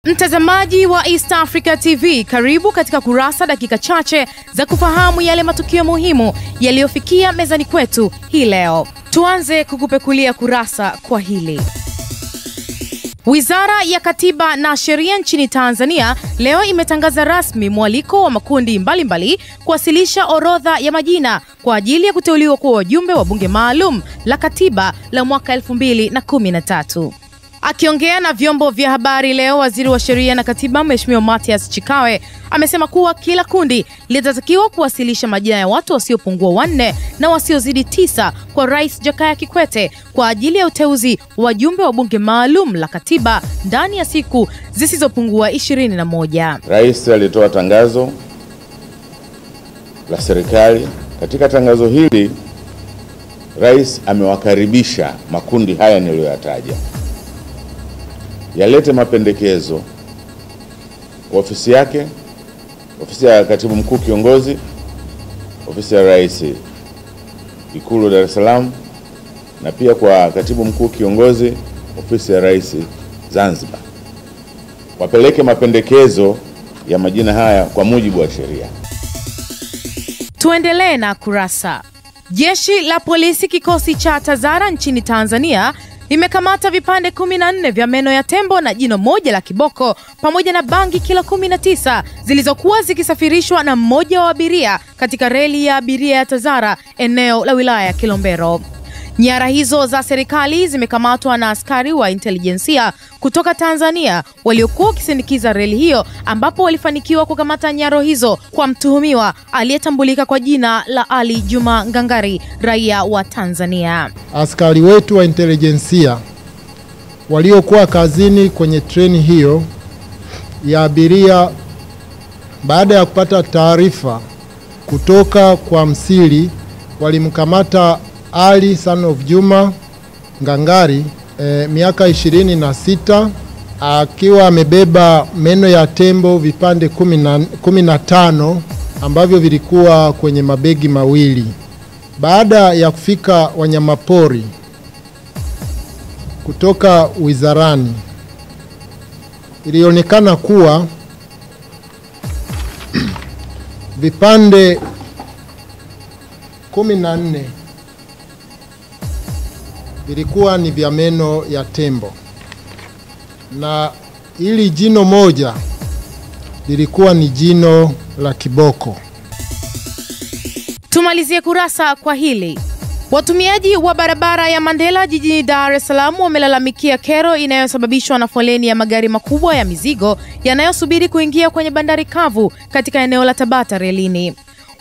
Mtazamaji wa East Africa TV, karibu katika kurasa dakika chache za kufahamu yale matukio muhimu yaliyofikia mezani kwetu hii leo. Tuanze kukupekulia kurasa kwa hili. Wizara ya Katiba na Sheria nchini Tanzania leo imetangaza rasmi mwaliko wa makundi mbalimbali kuwasilisha orodha ya majina kwa ajili ya kuteuliwa kuwa wajumbe wa bunge maalum la katiba la mwaka 2013. Akiongea na vyombo vya habari leo, Waziri wa Sheria na Katiba Mheshimiwa Mathias Chikawe amesema kuwa kila kundi litatakiwa kuwasilisha majina ya watu wasiopungua 4 na wasiozidi 9 kwa Rais Jakaya Kikwete kwa ajili ya uteuzi wa wajumbe wa bunge maalum la katiba ndani ya siku zisizopungua 21. Rais alitoa tangazo la serikali. Katika tangazo hili, Rais amewakaribisha makundi haya niliyoyataja yalete mapendekezo kwa ofisi yake, ofisi ya Katibu Mkuu Kiongozi, ofisi ya Rais Ikulu Dar es Salaam, na pia kwa Katibu Mkuu Kiongozi, ofisi ya Rais Zanzibar. Wapeleke mapendekezo ya majina haya kwa mujibu wa sheria. Tuendelee na kurasa. Jeshi la polisi kikosi cha Tazara nchini Tanzania limekamata vipande 14 vya meno ya tembo na jino moja la kiboko pamoja na bangi kilo 19 zilizokuwa zikisafirishwa na mmoja wa abiria katika reli ya abiria ya Tazara eneo la wilaya ya Kilombero. Nyara hizo za serikali zimekamatwa na askari wa intelijensia kutoka Tanzania waliokuwa wakisindikiza reli hiyo, ambapo walifanikiwa kukamata nyaro hizo kwa mtuhumiwa aliyetambulika kwa jina la Ali Juma Ngangari, raia wa Tanzania. Askari wetu wa intelijensia waliokuwa kazini kwenye treni hiyo ya abiria, baada ya kupata taarifa kutoka kwa msiri, walimkamata Ali son of Juma Ngangari, miaka 26, akiwa amebeba meno ya tembo vipande 15 ambavyo vilikuwa kwenye mabegi mawili. Baada ya kufika wanyamapori kutoka wizarani, ilionekana kuwa vipande 14 vilikuwa ni vya meno ya tembo na ili jino moja lilikuwa ni jino la kiboko. Tumalizie kurasa kwa hili. Watumiaji wa barabara ya Mandela jijini Dar es Salaam wamelalamikia kero inayosababishwa na foleni ya magari makubwa ya mizigo yanayosubiri kuingia kwenye bandari kavu katika eneo la Tabata relini.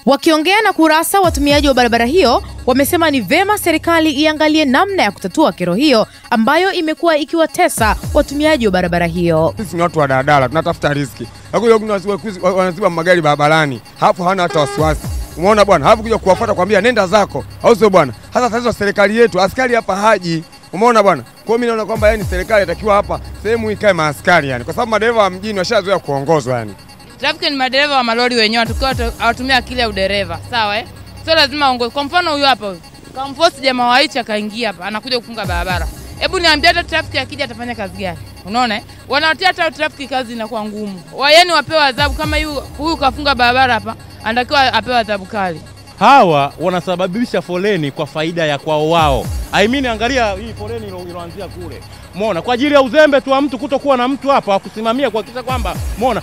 Wakiongea na kurasa, watumiaji wa barabara hiyo wamesema ni vema serikali iangalie namna ya kutatua kero hiyo ambayo imekuwa ikiwatesa watumiaji wa barabara hiyo. Sisi ni watu wa daladala, tunatafuta riziki. Hakuna wanaziba magari barabarani, hapo hana hata wasiwasi. Umeona bwana, hapo kuja kuwafuata kwambia nenda zako, au sio bwana? Hata tatizo serikali yetu, askari hapa haji. Umeona bwana? Kwa hiyo mimi naona kwamba yani serikali inatakiwa hapa sehemu ikae maaskari yani, kwa sababu madereva wa mjini washazoea kuongozwa yani. Trafiki ni madereva wa malori wenyewe, tukao awatumia akili ya udereva, sawa Sio lazima aongoze. Kwa mfano huyu hapa huyu, kamforce jamaa waicha kaingia hapa, anakuja kufunga barabara. Hebu niambie hata trafiki akija atafanya kazi gani? Unaona? Wanawatia hata trafiki kazi inakuwa ngumu. Yaani wapewe adhabu kama huyu kafunga barabara hapa, anatakiwa apewe adhabu kali. Hawa wanasababisha foleni kwa faida ya kwao wao. Angalia hii foleni iliyoanzia kule. Umeona, kwa ajili ya uzembe tu wa mtu kutokuwa na mtu hapa kusimamia kuhakikisha kwamba umeona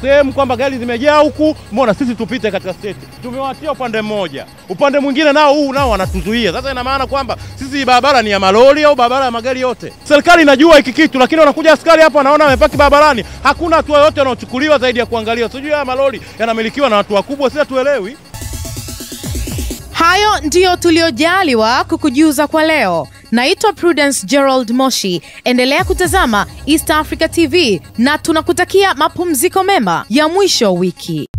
sehemu kwamba gari zimejaa huku, umeona sisi tupite katika state. Tumewatia upande mmoja. Upande mwingine nao wanatuzuia. Sasa ina maana kwamba sisi barabara ni ya malori au barabara ya magari yote. Serikali inajua hiki kitu, lakini wanakuja askari hapa wanaona wamepaki barabarani. Hakuna hatua yote inayochukuliwa zaidi ya kuangalia. Sijui haya malori yanamilikiwa na watu wakubwa, sisi hatuelewi. Hayo ndio tuliojaliwa kukujuza kwa leo. Naitwa Prudence Gerald Moshi. Endelea kutazama East Africa TV na tunakutakia mapumziko mema ya mwisho wiki.